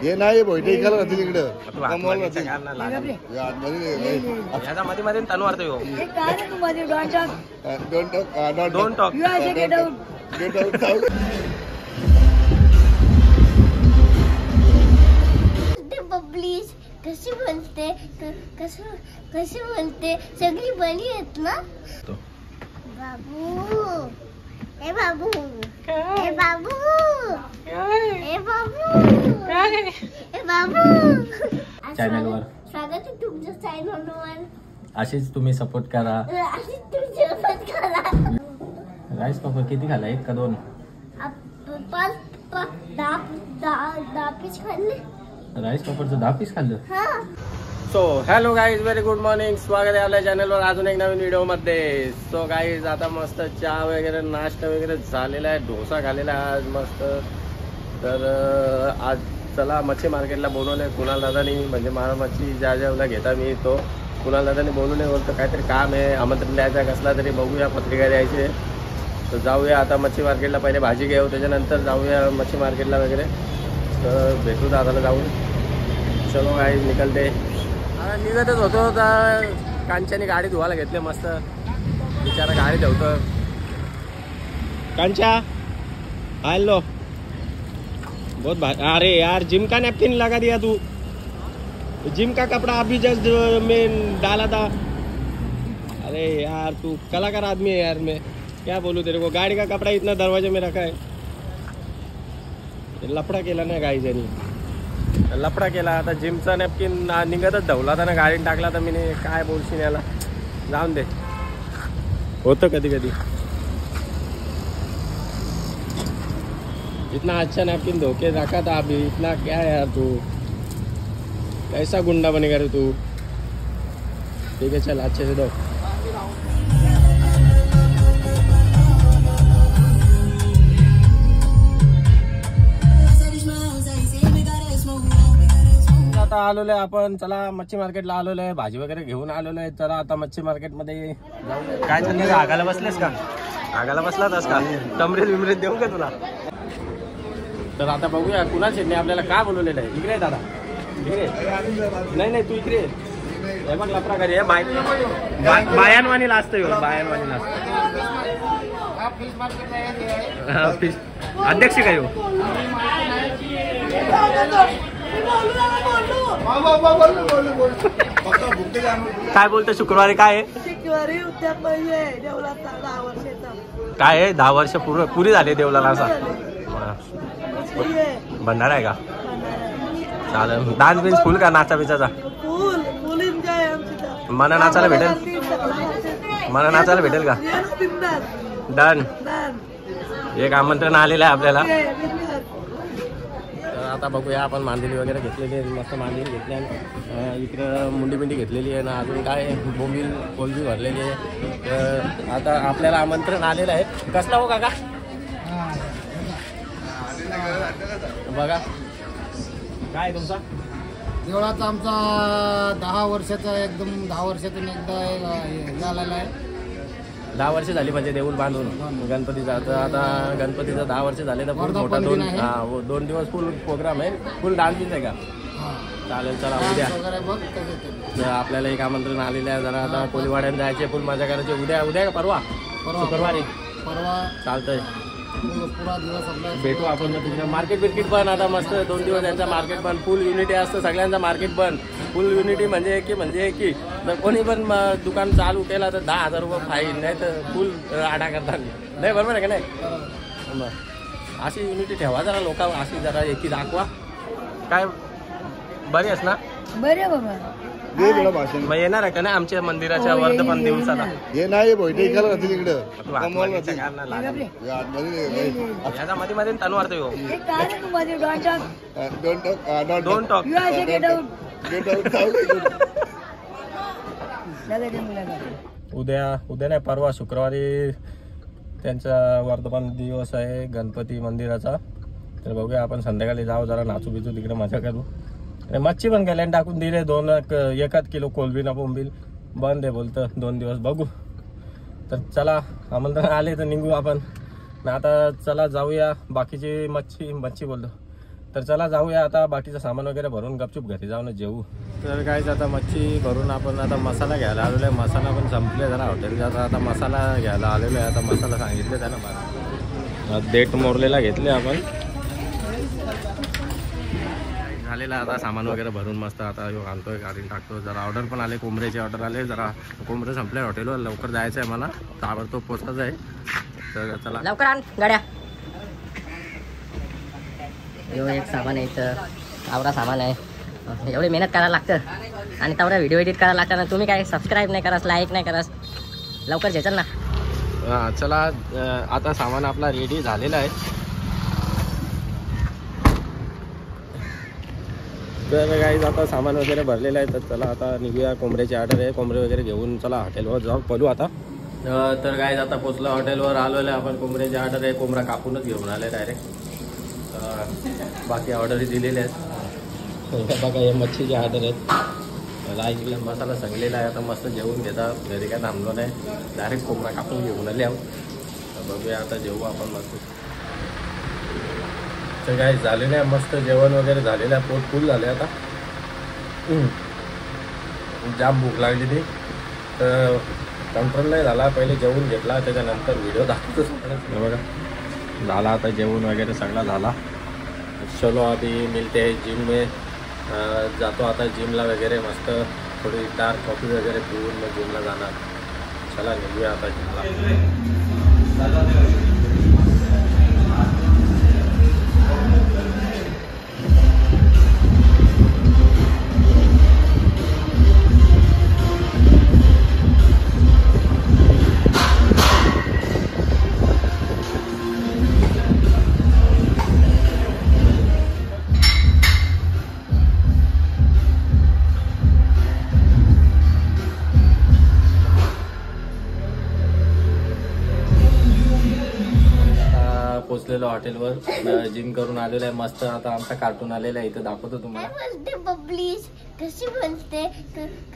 हे नाही भोईटे इकडे राहतील इकडं याचा मध्ये मध्ये तनु अर्थ येऊ don't talk get out please कशी बोलते कशी बोलते सगळी बरी आहेत ना बाबू ए बाबू ए बाबू ए बाबू ए बाबू चॅनलवर स्वागत आहे तुमच्या चॅनलवर. अशीच तुम्ही सपोर्ट करा. अशीच तुम्ही सपोर्ट करा. राईस पापड किती खाला, 1 का 2? 10 पीस खाल्ले. राईस पापडचं 10 पीस खाल्लं. हा. So hello guys, very good morning. स्वागत आहे आपल्या चॅनलवर अजून एक नवीन व्हिडिओ मध्ये. सो गाईज आता मस्त चहा वगैरे नाश्ता वगैरे झालेला आहे, डोसा खाल्लेला आहे आज मस्त. तर आज चला मच्छी मार्केटला बोलवलंय कुणाल दादानी, म्हणजे मला मच्छी ज्या ज्याला घेता मी तो कुणाल दादानी बोलवलंय. बोलतो काहीतरी काम आहे, आमंत्रण द्यायचा कसला तरी, बघूया पत्रिका द्यायची. तर जाऊया आता मच्छी मार्केटला, पहिले भाजी घेऊ त्याच्यानंतर जाऊया मच्छी मार्केटला वगैरे. तर भेटू दादाला जाऊन. चलो गाईज निकलते. निघतच होतो तर कांच्याने गाडी धुवायला घेतली मस्त. बिचारा गाडी धुवतो. कांचा हॅलो बहुत अरे यार जिम का नैपकिन लगा दिया तू. जिम का कपड़ा अभी जस्ट में डाला था. अरे यार तू कलाकार आदमी है यार, मैं क्या बोलूं तेरे को. गाड़ी का कपड़ा इतना दरवाजे में रखा है. लफड़ा केला ना गाईजानी, लफड़ा केला. आता जिमचा नॅपकिन निघतच धवला था ना, गाडीने टाकला तर मी काय बोलशील याला. जाऊन दे, होतं कधी कधी. इतना अच्छा नैपकिन धोके रखा था अभी, इतना क्या यार तू कैसा गुंडा बनेगा रे तू. ठीक है चल अच्छे से दो. आता आलेलो आहे आपण, चला मच्छी मार्केटला आलेलो आहे, भाजी वगैरे घेऊन आलेलो आहे. चला आता मच्छी मार्केट मध्ये जाऊ. काय चाललंय, आगाला बसलेस का? आगाला बसलाच का? टमरेल विमरेल देऊ का तुला? तर आता बघूया कुणाल शेटने आपल्याला काय बोलवलेलं आहे. इकडे दादा, इकडे. नाही तू इकडे. हे बघ लफडा घरी आहे. बायांवानी लाजतो येऊ, बायांवानी लाजतो. फिश अध्यक्ष काय हो. काय बोलतो शुक्रवारी काय आहे? काय आहे 10 वर्ष पुरी झाली देवलाला असा भंडारा आहे का? चालेल. डान्स बिन्स फुल का, नाचा बिचाचा? मला नाचायला भेटेल, मला नाचायला भेटेल का? डन. एक आमंत्रण आलेलं आहे आपल्याला. आता बघूया आपण मांदिली वगैरे घेतलेली आहे, मस्त मांदिली घेतली आहे. इकडं मुंडी बिंडी घेतलेली आहे ना, अजून काय बोंबील कोलबी भरलेली आहे. तर आता आपल्याला आमंत्रण आलेलं आहे. कसला हो काका? बघा काय तुमचा देवळाचा आमचा 10 वर्षाचा, एकदम 10 वर्षातून एकदा झालेला आहे. 10 वर्ष झाली म्हणजे देऊळ बांधून गणपतीचा. तर आता गणपतीचा 10 वर्ष झाले तर फुल मोठा 2 दिवस फुल प्रोग्राम आहे, फुल डान्स बिन्स आहे का? चालेल चला उद्या. तर आपल्याला एक आमंत्रण आलेलं आहे. जरा आता कोलीवाड्यात जायचे, फुल मजा करायची. उद्या का परवा? शुक्रवारी. परवा चालतंय, पुरा दिवस आपला भेटू आपण. तिकडे मार्केट बिर्केट पण आता मस्त 2 दिवस त्यांचा मार्केट बंद. फुल युनिटी असतं सगळ्यांचा मार्केट बंद. फुल युनिटी म्हणजे की जर कोणी पण दुकान चालू केला तर 10,000 रुपये फाईन, नाही तर फुल आडा करतात. नाही बरोबर आहे का नाही? अशी युनिटी ठेवा जरा, लोक अशी जरा एकी दाखवा. काय बरी आहेस ना? बरे बाबा. मग येणार आहे का नाही आमच्या मंदिराच्या वर्धमान दिवसाला? हे नाही भोईटे इकडे राहतील इकडं. याचा मध्ये मध्ये तनु अर्थ येऊ. Don't talk get out. उद्या नाही परवा शुक्रवारी त्यांचा वर्धमान दिवस आहे गणपती मंदिराचा. तर बघूया आपण संध्याकाळी जाऊ, जरा नाचू बिचू, तिकडे मजा करू. मच्छी पण गेल्याने टाकून दिले 1 किलो कोलबी ना बोंबील बंद आहे बोलतं 2 दिवस. बघू. तर चला आमंत्रण आले तर निघू आपण. आता चला जाऊया. बाकीची मच्छी बोलतो तर चला जाऊया आता, बाकीचं सामान वगैरे भरून गपचूप घरी जाऊन जेवू. तर काहीच आता मच्छी भरून आपण आता मसाला घ्यायला आलेलो आहे. मसाला पण संपले जरा हॉटेलचा, आता मसाला घ्यायला आलेलो आहे. आता मसाला सांगितले त्यानं मला, देठ मोरलेला घेतले आपण. झालेला आता सामान वगैरे भरून मस्त आता घालतोय, गाडी टाकतो. जरा ऑर्डर पण आले, कोंबड्याचे ऑर्डर आले. जरा कोंबडे संपले हॉटेलवर, लवकर जायचं आहे मला, ताबडतोब पोचताच आहे. तर चला लवकर आण गाड्या. यो एक सामान आहे इथं, आवरा सामान आहे. एवढी मेहनत करायला लागतं आणि तेवढा व्हिडिओ एडिट करायला लागतं ना. तुम्ही काय सबस्क्राईब नाही करास, लाईक नाही करास, लवकर झेचल ना. चला आता सामान आपला रेडी झालेला आहे. तर गाईज आता सामान वगैरे भरलेलं आहे. तर चला आता निघूया. कोंबड्याची ऑर्डर आहे, कोंबडे वगैरे घेऊन चला हॉटेलवर जाऊ पळू आता. तर गाईज आता पोचलो हॉटेलवर, आलेलो आहे आपण. कोंबड्याची ऑर्डर आहे, कोंबडा कापूनच घेऊन आले डायरेक्ट. बाकी ऑर्डरही दिलेले आहेत. बघा हे मच्छीची ऑर्डर आहेत. लाईकला मसाला सांगलेला आहे. आता मस्त जेवून घेता, घरी काय थांबलो नाही, डायरेक्ट कोंबडा कापून घेऊन आले आहो. तर बघूया आता जेवू आपण मस्त. तर काय झालेलं आहे, मस्त जेवण वगैरे झालेलं आहे. पोट फुल झाले आता, जाम भूक लागली ती. तर कंट्रोल नाही झाला, पहिले जेवून घेतला, त्याच्यानंतर व्हिडिओ दाखवतो. बघा झाला आता जेवण वगैरे सगळा झाला. चलो अभी मिलते हैं जिम में. जातो आता जिमला वगैरे, मस्त थोडी डार्क कॉफी वगैरे पिऊन मग जिमला जाणार. चला निघूया आता जिमला. पोचलेलो हॉटेलवर, जिम करून आलेलो आहे मस्त. आता आमचा कार्टून आलेला आहे, इथं दाखवतो तुम्हाला. काय बोलते बबलीश, कशी बोलते,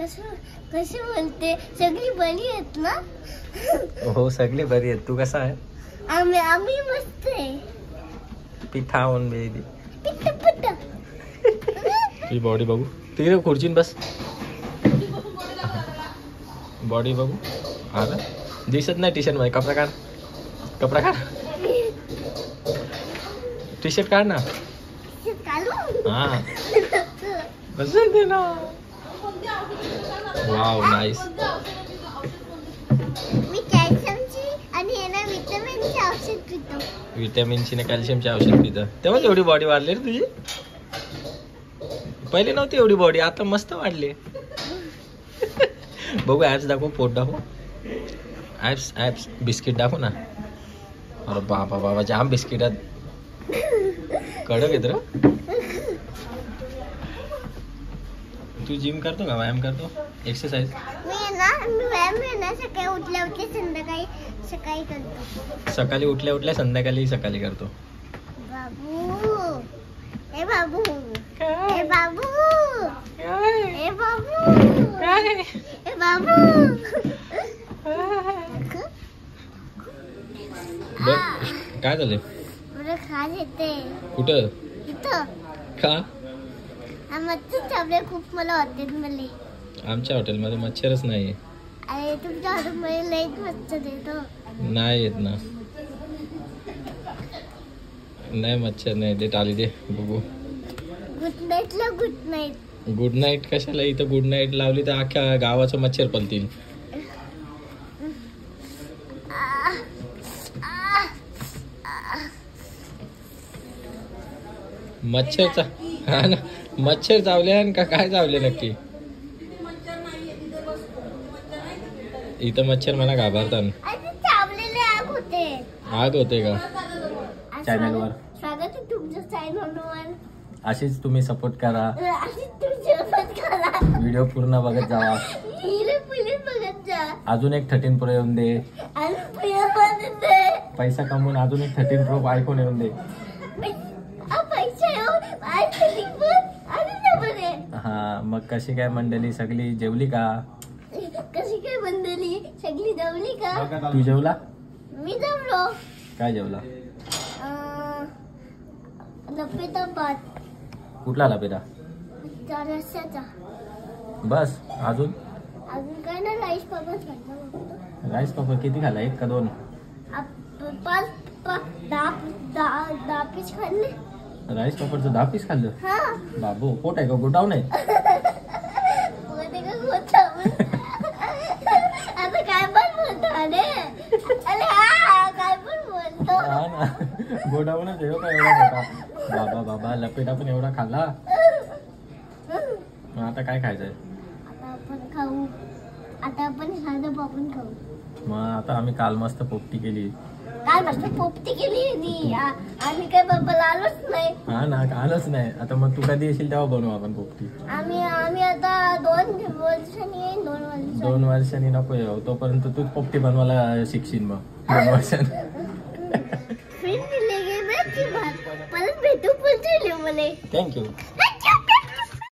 कशी बोलते, सगळी बरी आहेत ना? हो सगळी बरी आहेत. तू कसा आहे? आम्ही मस्त आहे. पिठा होऊन बेदी पिट्ट पिट्ट. ही बॉडी बघू, तिकडे खुर्चीन बस. बॉडी बघू. हा ना, दिसत नाही टी शर्ट मध्ये. कपडा काढ, कपडा काढ, टी शर्ट काढ ना. हा बसून दे ना. Wow nice. मी कॅल्शियमची आणि विटामिनची औषध पितो. विटॅमिनची ना कॅल्शियमची औषध पितं, तेव्हाच एवढी बॉडी वाढली रे तुझी. पहिले नव्हती एवढी बॉडी, आता मस्त वाढली. बघू ॲप्स दाखव, पोट दाखव. ॲप्स बिस्किट दाखव ना. अरे बाबा बाबा जाम बिस्किटात कडक येत रे. तू जिम करतो का, व्यायाम करतो, एक्सरसाइज? मी व्यायाम सकाळी उठल्या सकाळी करतो. सकाळी उठल्या संध्याकाळी करतो. बाबू ए बाबू ए बाबू ए बाबू ए बाबू. काय झालं? मला खाज येते. कुठं? इथं. का? मच्छर चावले खूप मला हॉटेलमध्ये. आमच्या हॉटेलमध्ये मच्छरच नाही. अरे तुमच्या हॉटेलमध्ये लई मच्छर येतो. नाही येत ना. नाही मच्छर नाही. डेट आली दे बघू. गुड नाईटला गुड नाईट. गुड नाईट कशाला? इथं गुड नाईट लावली तर अख्ख्या गावाचं मच्छर पलतील. मच्छरचा हा ना, मच्छर चावले का काय चावले नक्की? इथं मच्छर मला घाबरतात. आग होते का चॅनलवर? स्वागत आहे तुमच्या चॅनलवर. अशीच तुम्ही सपोर्ट करा, व्हिडिओ पूर्ण बघत जावा. अजून एक 13 प्रो येऊन दे. पैसा कमवून अजून एक 13 प्रो आयफोन येऊन दे. हा मग कशी काय मंडळी सगळी जेवली का? कशी काय मंडळी सगळी जेवली का? तू जेवला? मी जेवलो. काय जेवला? लपेटा भात कुठला लपेटा? रस्स्याचा. बस अजून अजून काय ना राईस पापड खाल्ला फक्त. राईस पापड किती खाल्ला? 1 का 2? 10 पीस खाल्ले. राईस पापडचं 10 पीस खाल्लं? हा. बाबू पोट आहे का गोडाऊन आहे? मध्ये का होता आता काय पण बोलतो अरे काय पण बोलतो. हा ना, गोडाऊनच आहे का एवढा मोठा. बाबा लपेटा पण एवढा खाल्ला. मग आता काय खायचंय? आता आपण खाऊ. आता आपण साधं पापड खाऊ. मग आता आम्ही काल मस्त पोपटी केली. काय मस्त पोपटी केली होती. आम्ही काय बाबाला आलोच नाही. हा ना, आलंच नाही. आता मग तू कधी येशील तेव्हा बनवू आपण पोपटी. आम्ही आता 2 वर्षांनी येईन. 2 वर्षांनी. 2 वर्षांनी नको येऊ, तोपर्यंत तूच पोपटी बनवायला शिकशील. मग 2 वर्षांनी फिर मिलेंगे ना की बात. परत भेटू पण चले म्हणे. थँक्यू.